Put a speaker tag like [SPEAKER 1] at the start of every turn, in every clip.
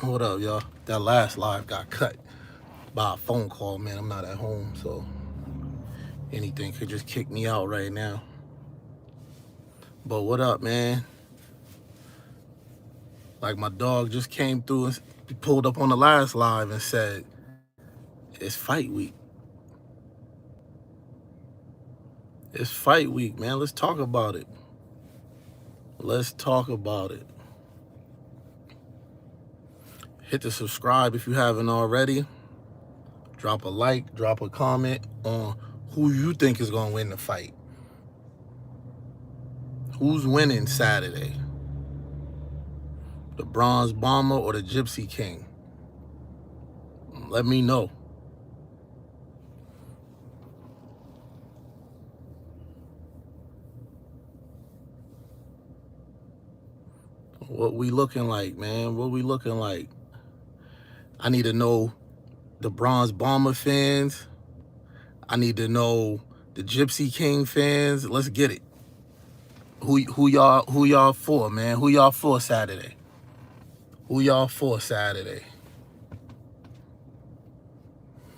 [SPEAKER 1] What up, y'all? That last live got cut by a phone call, man. I'm not at home, so anything could just kick me out right now. But what up, man? Like my dog just came through and pulled up on the last live and said, it's fight week. It's fight week, man. Let's talk about it. Let's talk about it. Hit the subscribe if you haven't already. Drop a like, drop a comment on who you think is going to win the fight. Who's winning Saturday? The Bronze Bomber or the Gypsy King? Let me know. What we looking like, man? What we looking like? I need to know the Bronze Bomber fans. I need to know the Gypsy King fans. Let's get it. Who y'all for, man? Who y'all for Saturday? Who y'all for Saturday?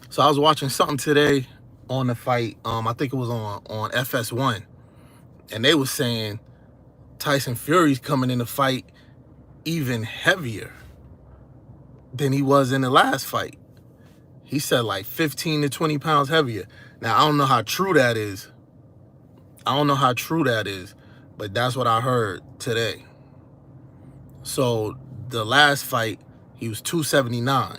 [SPEAKER 1] So I was watching something today on the fight. I think it was on FS1, and they was saying Tyson Fury's coming in the fight even heavier than he was in the last fight. He said like 15 to 20 pounds heavier. Now I don't know how true that is. But that's what I heard today. So the last fight, he was 279.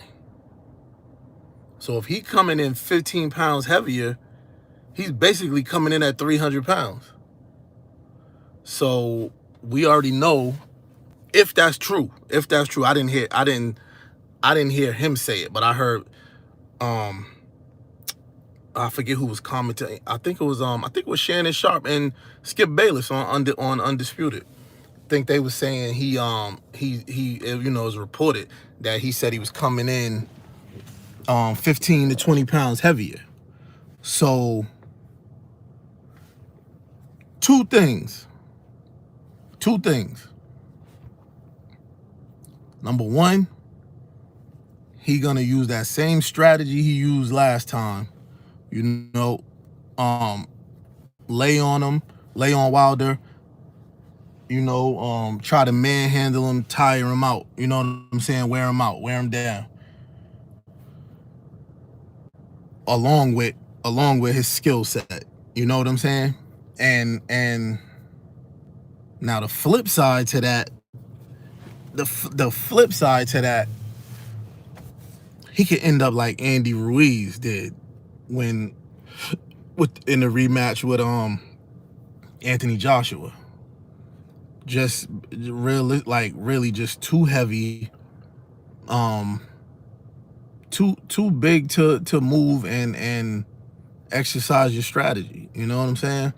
[SPEAKER 1] So if he coming in 15 pounds heavier, he's basically coming in at 300 pounds. So we already know if that's true. I didn't hear him say it, but I heard I forget who was commenting. I think it was Shannon Sharp and Skip Bayless on Undisputed. I think they were saying he is reported that he said he was coming in 15 to 20 pounds heavier. So two things. Number one, he gonna use that same strategy he used last time. Lay on Wilder. Try to manhandle him, tire him out. You know what I'm saying? Wear him out, wear him down. Along with his skill set. You know what I'm saying? And now the flip side to that, he could end up like Andy Ruiz did in the rematch with Anthony Joshua. Just really just too heavy, too big to move and exercise your strategy. You know what I'm saying?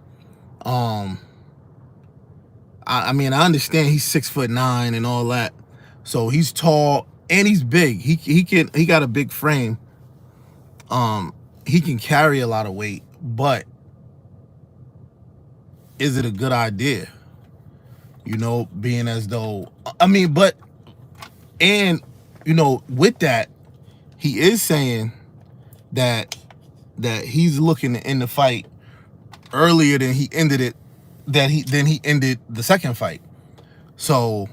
[SPEAKER 1] I mean, I understand he's 6'9" and all that, so he's tall and he's big. He got a big frame. He can carry a lot of weight, but is it a good idea? Being as though, with that, he is saying that he's looking to end the fight earlier than he ended it, than he ended the second fight. So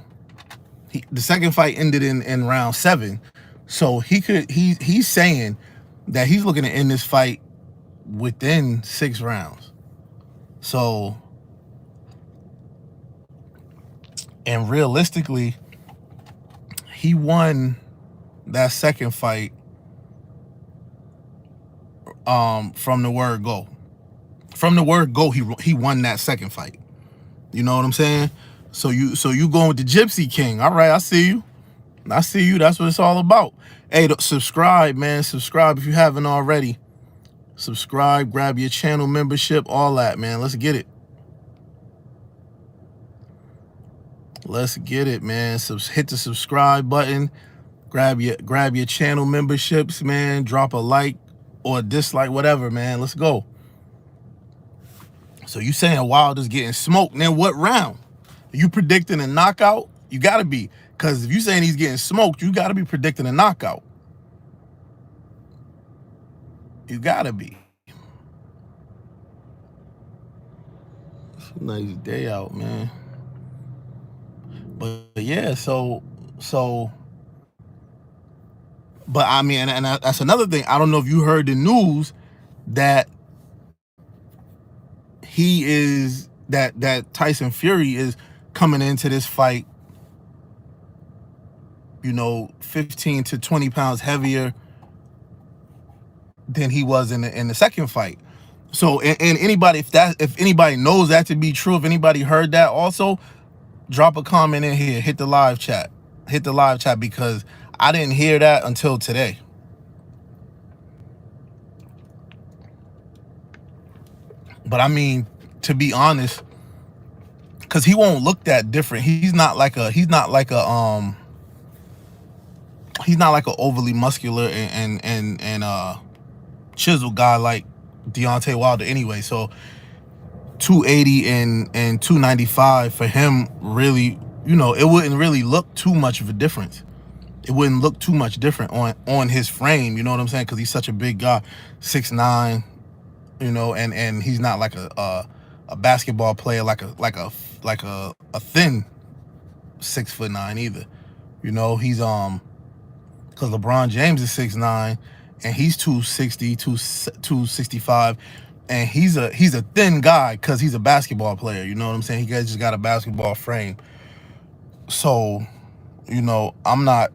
[SPEAKER 1] the second fight ended in round 7. So he's saying that he's looking to end this fight within 6 rounds. So, and realistically, he won that second fight from the word go. From the word go, he won that second fight. You know what I'm saying? So you going with the Gypsy King. All right, I see you. That's what it's all about. Hey, subscribe, man. Subscribe if you haven't already. Subscribe, grab your channel membership, all that, man. Let's get it. Man. Hit the subscribe button. Grab your channel memberships, man. Drop a like or a dislike, whatever, man. Let's go. So you saying Wilder's getting smoked? Then what round? Are you predicting a knockout? You gotta be, Because if you saying he's getting smoked, you got to be predicting a knockout. You got to be. It's a nice day out, man. But yeah, but I mean, and that's another thing. I don't know if you heard the news that that Tyson Fury is coming into this fight, 15 to 20 pounds heavier than he was in the second fight. So, and anybody, if anybody knows that to be true, if anybody heard that, also drop a comment in here, hit the live chat, because I didn't hear that until today. But I mean, to be honest, because he won't look that different. He's not like a overly muscular and chiseled guy like Deontay Wilder anyway. So 280 and 295 for him, really, it wouldn't really look too much of a difference. It wouldn't look too much different on his frame, you know what I'm saying? Because he's such a big guy, 6'9", and he's not like a basketball player, like a thin 6'9" either. He's because LeBron James is 6'9", and he's 260, 265, and he's a thin guy because he's a basketball player. You know what I'm saying? He just got a basketball frame. So, I'm not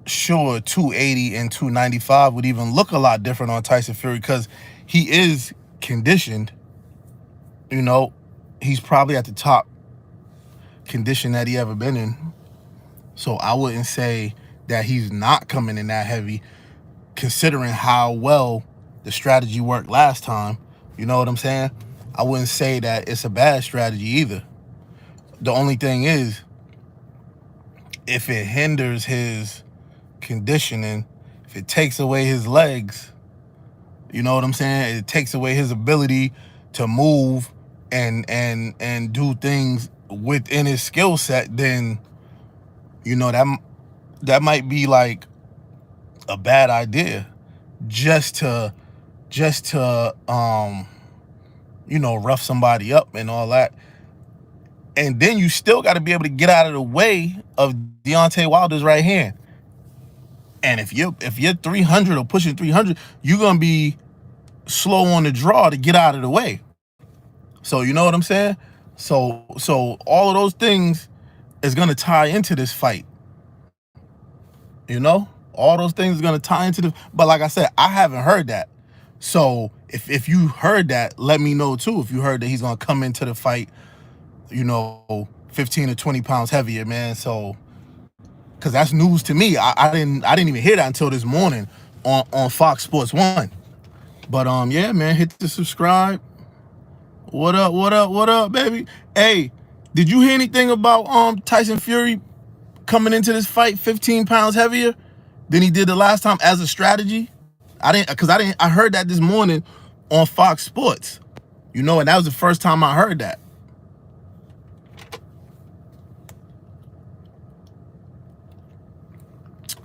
[SPEAKER 1] sure 280 and 295 would even look a lot different on Tyson Fury because he is conditioned. He's probably at the top condition that he ever been in. So I wouldn't say that he's not coming in that heavy, considering how well the strategy worked last time. You know what I'm saying? I wouldn't say that it's a bad strategy either. The only thing is, if it hinders his conditioning, if it takes away his legs, you know what I'm saying? It takes away his ability to move and do things within his skill set, then that might be like a bad idea just to rough somebody up and all that. And then you still got to be able to get out of the way of Deontay Wilder's right hand. And if you're 300 or pushing 300, you're going to be slow on the draw to get out of the way. So you know what I'm saying? So all of those things is going to tie into this fight. All those things are going to tie into the, but like I said, I haven't heard that. So if you heard that, let me know too. If you heard that he's going to come into the fight, 15 to 20 pounds heavier, man. So, because that's news to me. I didn't even hear that until this morning on Fox Sports 1. But yeah, man, hit the subscribe. What up, baby? Hey, did you hear anything about Tyson Fury coming into this fight 15 pounds heavier than he did the last time as a strategy? I heard that this morning on Fox Sports. And that was the first time I heard that.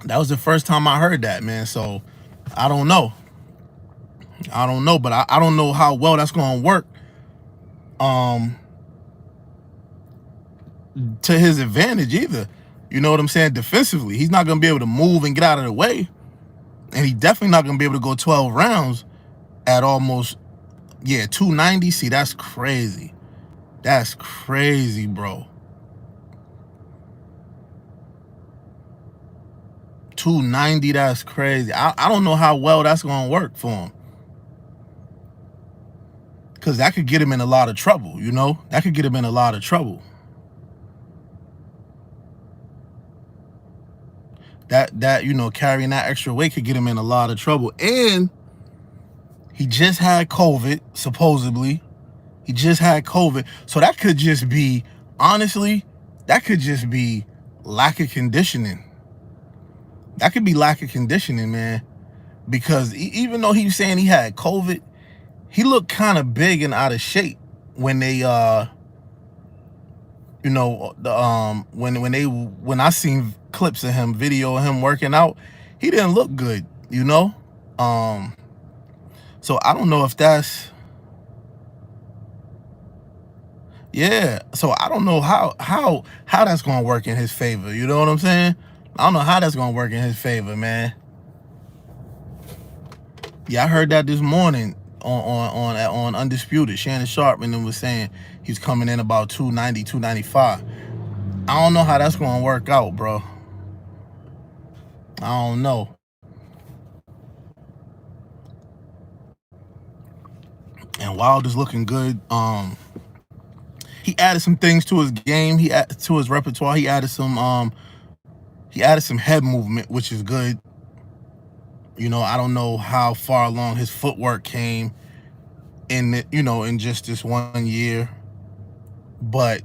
[SPEAKER 1] That was the first time I heard that, man. So I don't know, but I don't know how well that's going to work to his advantage either. You know what I'm saying? Defensively, he's not going to be able to move and get out of the way. And he's definitely not going to be able to go 12 rounds at almost, 290. See, that's crazy. That's crazy, bro. 290, that's crazy. I don't know how well that's going to work for him. Because that could get him in a lot of trouble, That could get him in a lot of trouble. That carrying that extra weight could get him in a lot of trouble. And he just had COVID, supposedly. He just had COVID. So that could just be, honestly, lack of conditioning. That could be lack of conditioning, man. Because even though he was saying he had COVID, he looked kind of big and out of shape when they You know, the when I seen clips of him, video of him working out, he didn't look good, you know? So I don't know if that's, yeah. So I don't know how that's gonna work in his favor. You know what I'm saying? I don't know how that's gonna work in his favor, man. Yeah, I heard that this morning on Undisputed. Shannon Sharp and them was saying he's coming in about 290, 295. I don't know how that's gonna work out, bro. I don't know. And Wilder's looking good. He added some things to his game. He added to his repertoire. He added some head movement, which is good. You know, I don't know how far along his footwork came in, you know, in just this 1 year, but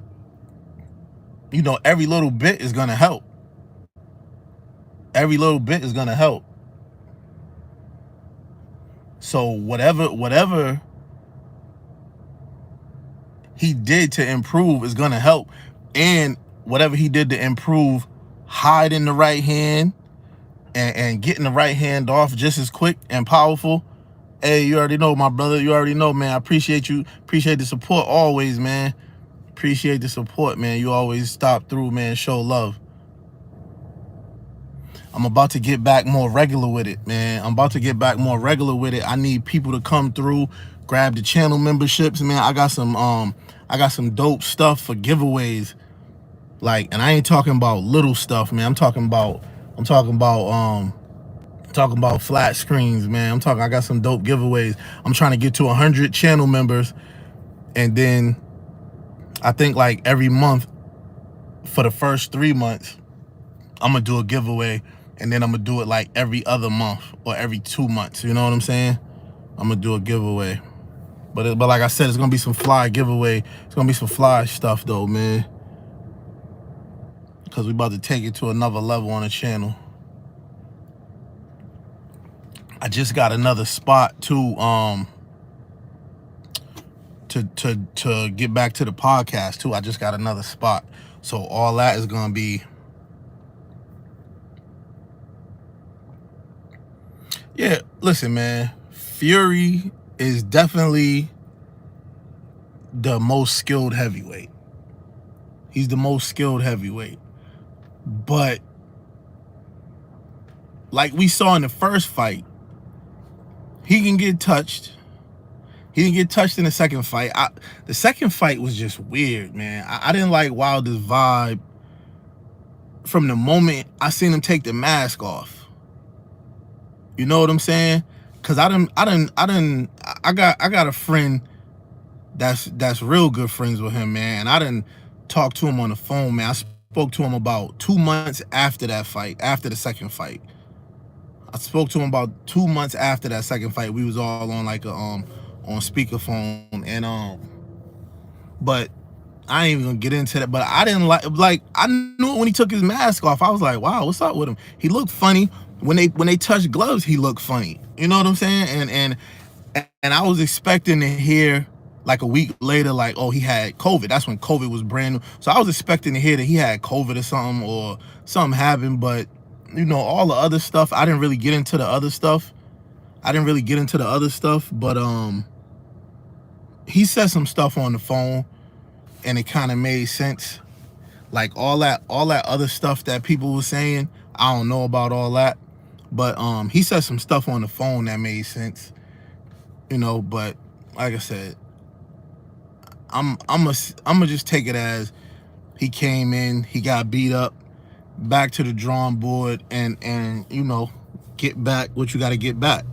[SPEAKER 1] you know, every little bit is gonna help. Every little bit is gonna help. So whatever he did to improve is gonna help, and whatever he did to improve, hiding the right hand and getting the right hand off just as quick and powerful. Hey, you already know, my brother. You already know, man. I appreciate you. Appreciate the support always, man. Appreciate the support, man. You always stop through, man. Show love. I'm about to get back more regular with it, man. I'm about to get back more regular with it. I need people to come through, grab the channel memberships, man. I got some dope stuff for giveaways. Like, and I ain't talking about little stuff, man. I'm talking about flat screens, man. I got some dope giveaways. I'm trying to get to 100 channel members, and then I think like every month for the first 3 months, I'm gonna do a giveaway, and then I'm gonna do it like every other month or every 2 months. You know what I'm saying? I'm gonna do a giveaway, but like I said, it's gonna be some fly giveaway. It's gonna be some fly stuff though, man, because we about to take it to another level on the channel. I just got another spot too, to get back to the podcast too. I just got another spot, so all that is gonna be, yeah. Listen, man, Fury is definitely the most skilled heavyweight. He's the most skilled heavyweight, but like we saw in the first fight, he can get touched. He didn't get touched in the second fight. The second fight was just weird, man. I didn't like Wilder's vibe from the moment I seen him take the mask off. You know what I'm saying? Cause I got a friend that's real good friends with him, man. And I didn't talk to him on the phone, man. I spoke to him about 2 months after that fight, after the second fight. I spoke to him about 2 months after that second fight. We was all on like a on speakerphone, and but I ain't even gonna get into that. But I didn't like I knew when he took his mask off, I was like, wow, what's up with him? He looked funny. When they touched gloves, he looked funny. You know what I'm saying? And I was expecting to hear like a week later, like, oh, he had COVID. That's when COVID was brand new. So I was expecting to hear that he had COVID or something, or something happened. But you know, all the other stuff, I didn't really get into the other stuff. But he said some stuff on the phone, and it kind of made sense. Like all that other stuff that people were saying, I don't know about all that. But he said some stuff on the phone that made sense. You know, but like I said, I'm gonna just take it as he came in, he got beat up, back to the drawing board, and you know, get back what you got to get back.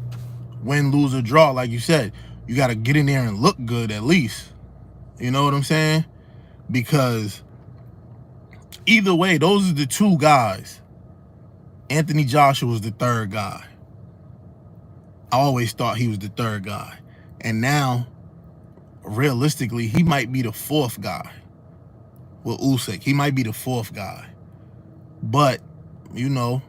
[SPEAKER 1] Win, lose, or draw, like you said, you got to get in there and look good at least. You know what I'm saying? Because either way, those are the two guys. Anthony Joshua was the third guy. I always thought he was the third guy. And now, realistically, he might be the fourth guy with Usyk. He might be the fourth guy. But, you know,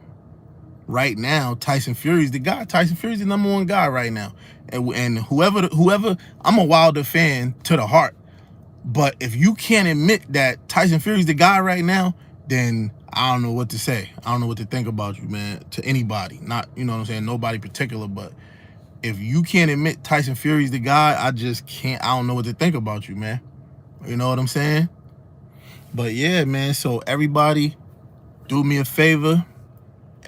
[SPEAKER 1] right now, Tyson Fury's the guy. Tyson Fury's the #1 guy right now. And whoever, I'm a Wilder fan to the heart. But if you can't admit that Tyson Fury's the guy right now, then I don't know what to say. I don't know what to think about you, man, to anybody. Not, you know what I'm saying, nobody particular, but if you can't admit Tyson Fury's the guy, I just can't, I don't know what to think about you, man. You know what I'm saying? But yeah, man, so everybody do me a favor.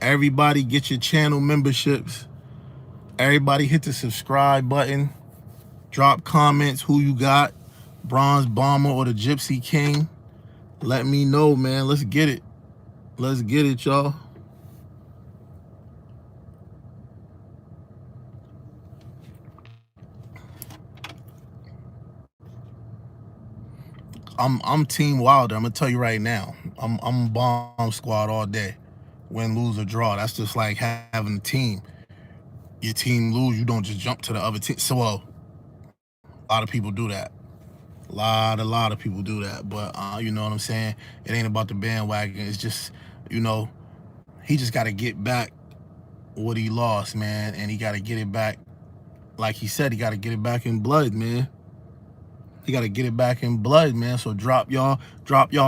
[SPEAKER 1] Everybody get your channel memberships. Everybody hit the subscribe button. Drop comments who you got, Bronze Bomber or the Gypsy King. Let me know, man. Let's get it. Let's get it, y'all. I'm Team Wilder. I'm gonna tell you right now. I'm bomb squad all day. Win, lose, or draw. That's just like having a team. Your team lose, you don't just jump to the other team. So a lot of people do that. A lot of people do that. But you know what I'm saying? It ain't about the bandwagon. It's just, you know, he just gotta get back what he lost, man. And he gotta get it back. Like he said, he gotta get it back in blood, man. You got to get it back in blood, man. So drop y'all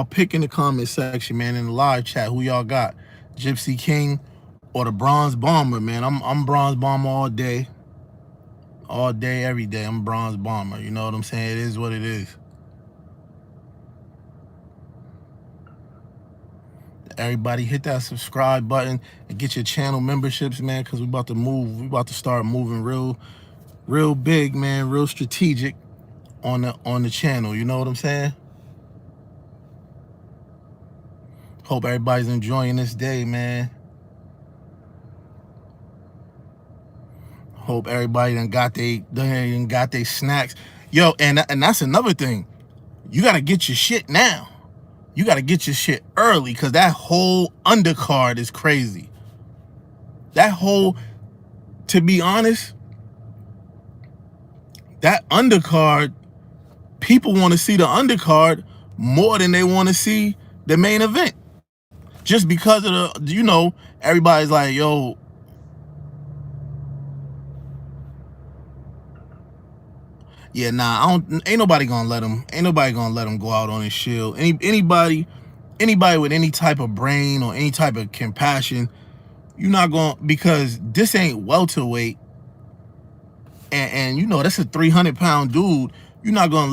[SPEAKER 1] pick in the comment section, man, in the live chat who y'all got, Gypsy King or the Bronze Bomber, man. I'm Bronze Bomber all day, every day. I'm Bronze Bomber. You know what I'm saying? It is what it is. Everybody hit that subscribe button and get your channel memberships, man, because we about to move. We about to start moving real big, man, real strategic on the channel. You know what I'm saying? Hope everybody's enjoying this day, man. Hope everybody done got they snacks. Yo, and that's another thing. You gotta get your shit now. You gotta get your shit early, because that whole undercard is crazy. That whole, to be honest, that undercard, people want to see the undercard more than they want to see the main event. Just because of the, you know, everybody's like, yo, yeah, nah, ain't nobody gonna let him go out on his shield. Anybody with any type of brain or any type of compassion, you're not gonna, because this ain't welterweight, and you know, that's a 300-pound dude. You're not gonna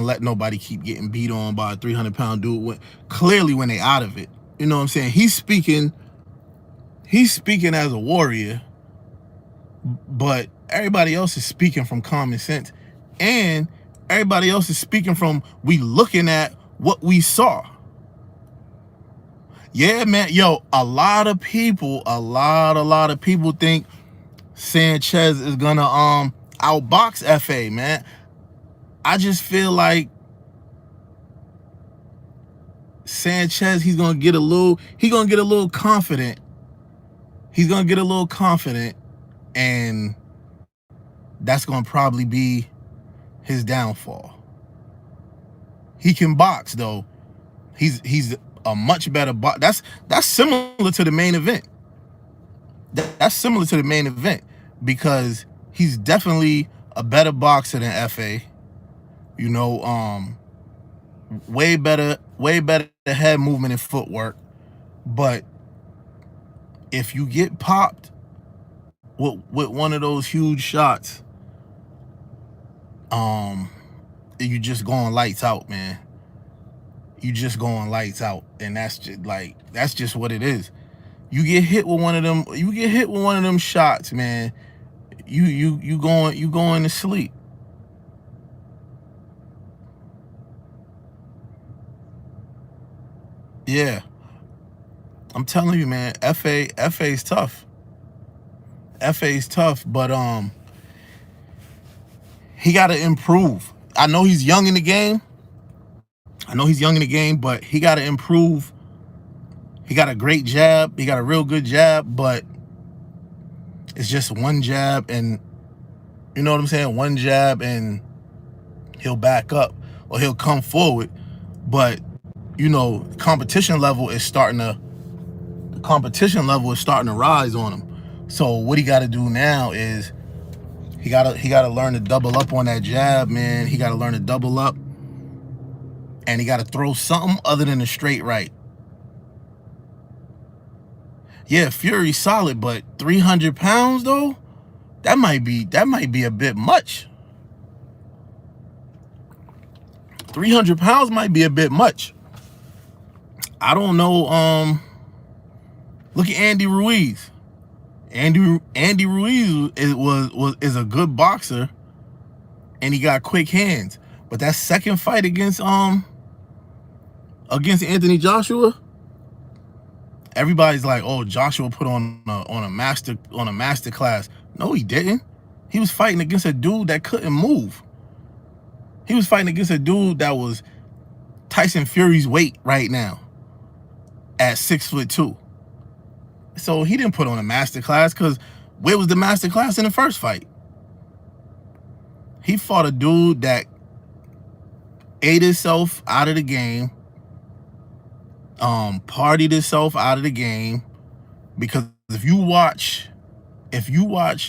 [SPEAKER 1] let nobody keep getting beat on by a 300-pound dude clearly when they out of it. You know what I'm saying? He's speaking as a warrior, but everybody else is speaking from common sense, and everybody else is speaking from, we looking at what we saw. Yeah, man. Yo, a lot of people think Sanchez is gonna outbox FA, man. I just feel like Sanchez, he's gonna get a little confident. He's gonna get a little confident, and that's gonna probably be his downfall. He can box though. He's a much better box. That's similar to the main event. That's similar to the main event, because he's definitely a better boxer than FA. You know, way better head movement and footwork. But if you get popped with one of those huge shots, you just going lights out, man. You just going lights out, and that's just what it is. You get hit with one of them shots, man. You going to sleep. Yeah, I'm telling you, man. FA's tough. FA's tough, but he got to improve. I know he's young in the game. But he got to improve. He got a great jab. He got a real good jab, but it's just one jab, and you know what I'm saying? One jab, and he'll back up or he'll come forward. But you know, the competition level is starting to rise on him. So what he got to do now is he got to learn to double up on that jab, man. He got to learn to double up and he got to throw something other than a straight right. Yeah, Fury's solid, but 300 pounds though, that might be a bit much. 300 pounds might be a bit much. I don't know. Look at Andy Ruiz. Andy Ruiz is a good boxer, and he got quick hands. But that second fight against Anthony Joshua, everybody's like, oh, Joshua put on a master class. No, he didn't. He was fighting against a dude that couldn't move. He was fighting against a dude that was Tyson Fury's weight right now at 6'2". So he didn't put on a master class, because where was the master class in the first fight? He fought a dude that ate himself out of the game, partied himself out of the game. Because if you watch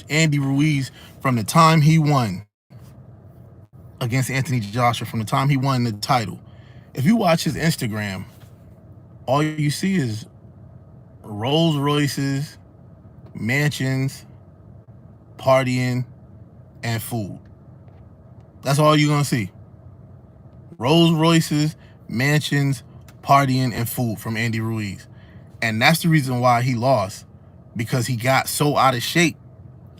[SPEAKER 1] Andy Ruiz from the time he won against Anthony Joshua, from the time he won the title, if you watch his Instagram, all you see is Rolls Royces, mansions, partying, and food. That's all you're gonna see. Rolls Royces, mansions, partying, and food from Andy Ruiz. And that's the reason why he lost, because he got so out of shape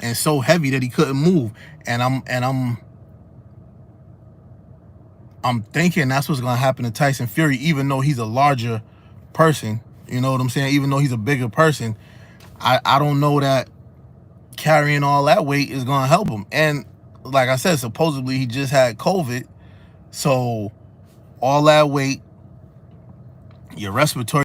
[SPEAKER 1] and so heavy that he couldn't move. And I'm thinking that's what's gonna happen to Tyson Fury, even though he's a larger person. You know what I'm saying? Even though he's a bigger person, I don't know that carrying all that weight is gonna help him. And like I said, supposedly he just had COVID, so all that weight, your respiratory